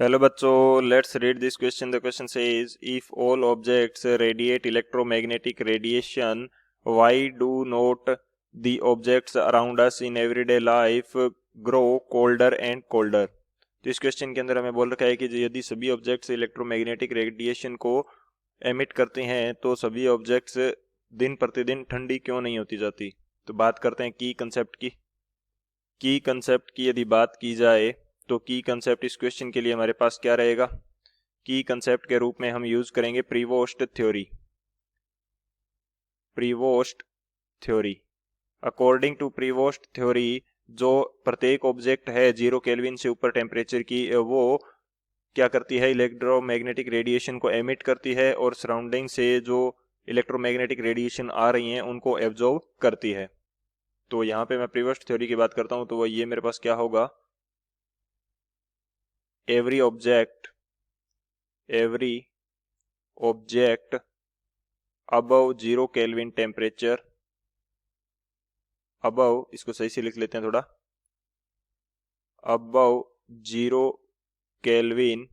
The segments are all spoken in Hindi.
हेलो बच्चों, let's read this question. The question says if all objects radiate electromagnetic radiation, why do not the objects around us in everyday life grow colder and colder. तो इस क्वेश्चन के अंदर हमें बोल रखा है कि यदि सभी ऑब्जेक्ट्स इलेक्ट्रोमैग्नेटिक रेडिएशन को एमिट करते हैं तो सभी ऑब्जेक्ट्स दिन प्रतिदिन ठंडी क्यों नहीं होती जाती. तो बात करते हैं की कंसेप्ट की. की कंसेप्ट की यदि बात की जाए तो की कंसेप्ट इस क्वेश्चन के लिए हमारे पास क्या रहेगा. की कंसेप्ट के रूप में हम यूज करेंगे Prevost theory. Prevost theory, according to Prevost theory, जो प्रत्येक ऑब्जेक्ट है 0 केल्विन से ऊपर टेम्परेचर की, वो क्या करती है, इलेक्ट्रोमैग्नेटिक रेडिएशन को एमिट करती है और सराउंडिंग से जो इलेक्ट्रोमैग्नेटिक रेडिएशन आ रही हैं उनको एब्जॉर्ब करती है. तो यहाँ पे मैं प्रीवोस्ट थ्योरी की बात करता हूँ तो वो ये मेरे पास क्या होगा, every object above 0 kelvin temperature, above, इसको सही से लिख लेते हैं थोड़ा, above 0 kelvin,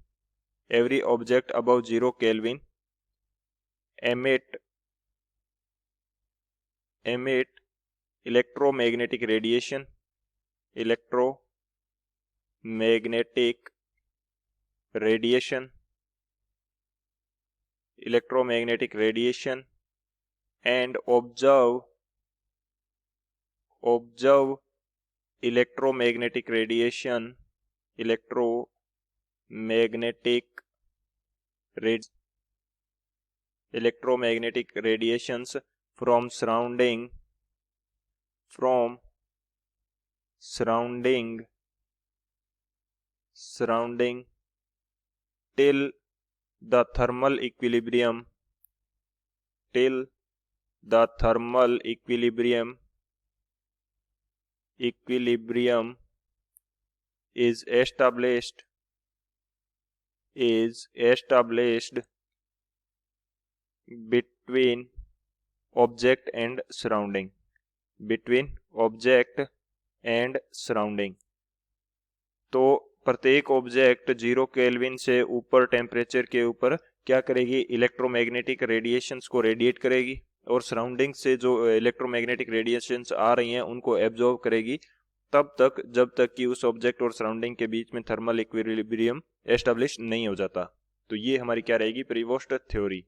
every object above 0 kelvin emit electromagnetic radiation, electromagnetic radiation, electromagnetic radiation and observe electromagnetic radiation, electromagnetic radiations from surrounding till the thermal equilibrium is established between object and surrounding. तो प्रत्येक ऑब्जेक्ट 0 केल्विन से ऊपर टेम्परेचर के ऊपर क्या करेगी, इलेक्ट्रोमैग्नेटिक रेडिएशंस को रेडिएट करेगी और सराउंडिंग से जो इलेक्ट्रोमैग्नेटिक रेडिएशंस आ रही हैं उनको एब्जॉर्ब करेगी, तब तक जब तक कि उस ऑब्जेक्ट और सराउंडिंग के बीच में थर्मल इक्विलिब्रियम एस्टेब्लिश नहीं हो जाता. तो ये हमारी क्या रहेगी, प्रीवोस्ट थ्योरी.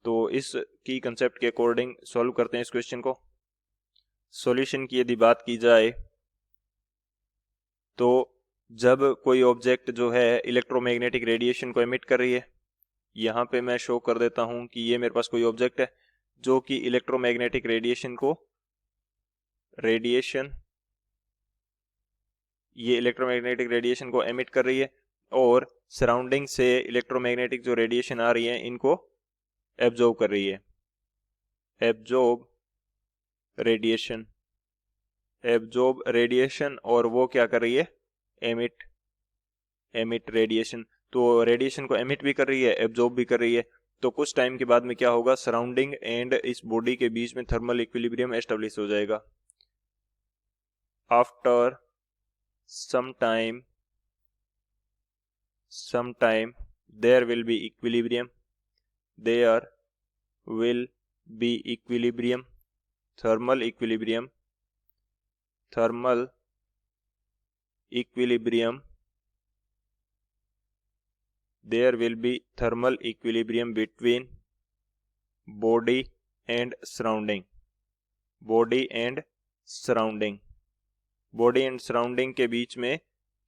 तो इस की कंसेप्ट के अकॉर्डिंग सॉल्व करते हैं इस क्वेश्चन को. सॉल्यूशन की यदि बात की जाए तो जब कोई ऑब्जेक्ट जो है इलेक्ट्रोमैग्नेटिक रेडिएशन को एमिट कर रही है, यहाँ पे मैं शो कर देता हूँ कि ये मेरे पास कोई ऑब्जेक्ट है जो कि इलेक्ट्रोमैग्नेटिक रेडिएशन को एमिट कर रही है और सराउंडिंग से इलेक्ट्रोमैग्नेटिक जो रेडिएशन आ रही है इनको एब्जॉर्ब कर रही है. एब्जॉर्ब रेडिएशन और वो क्या कर रही है, एमिट रेडिएशन. तो रेडिएशन को एमिट भी कर रही है, एब्जॉर्ब भी कर रही है. तो कुछ टाइम के बाद में क्या होगा, सराउंडिंग एंड इस बॉडी के बीच में थर्मल इक्विलिब्रियम एस्टेब्लिश हो जाएगा. After some time there will be equilibrium, thermal equilibrium there will be thermal equilibrium between body and surrounding. Body and surrounding के बीच में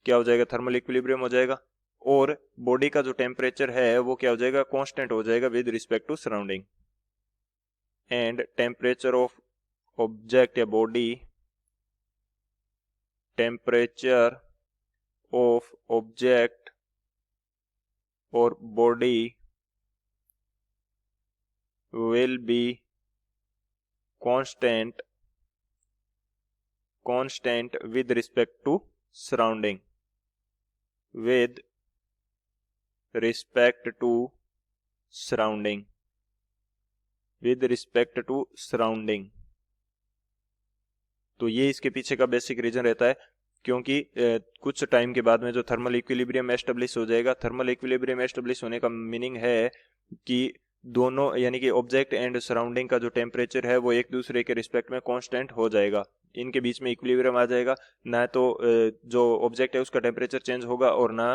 क्या हो जाएगा, थर्मल इक्विलिब्रियम हो जाएगा और बॉडी का जो टेम्परेचर है वो क्या हो जाएगा, कांस्टेंट हो जाएगा with respect to surrounding. And temperature of object या बॉडी, टेम्परेचर ऑफ ऑब्जेक्ट और body will be constant with respect to surrounding. तो ये इसके पीछे का बेसिक रीजन रहता है क्योंकि कुछ टाइम के बाद में जो थर्मल इक्विलिब्रियम एस्टेब्लिश हो जाएगा, थर्मल इक्विलिब्रियम एस्टेब्लिश होने का मीनिंग है कि दोनों यानी कि ऑब्जेक्ट एंड सराउंडिंग का जो टेम्परेचर है वो एक दूसरे के रिस्पेक्ट में कांस्टेंट हो जाएगा, इनके बीच में इक्विलिब्रियम आ जाएगा। ना तो जो ऑब्जेक्ट है उसका टेम्परेचर चेंज होगा और ना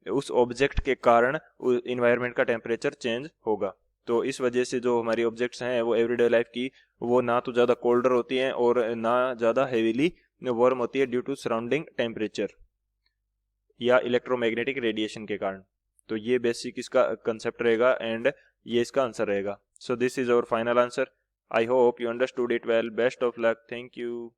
उस ऑब्जेक्ट के कारण इन्वायरमेंट का टेम्परेचर चेंज होगा। तो इस वजह से जो हमारी ऑब्जेक्ट्स हैं वो एवरीडे लाइफ की, वो ना तो ज़्यादा कोल्डर होती हैं और ना ज़्यादा हेवीली वार्म होती है ड्यू टू सराउंडिंग टेम्परेचर या इलेक्ट्रोमैग्नेटिक रेडिएशन के कारण। तो ये बेसिक इसका कंसेप्ट रहेगा एंड ये इसका आंसर रहेगा। So this is our final answer. I hope you understood it well. Best of luck. Thank you.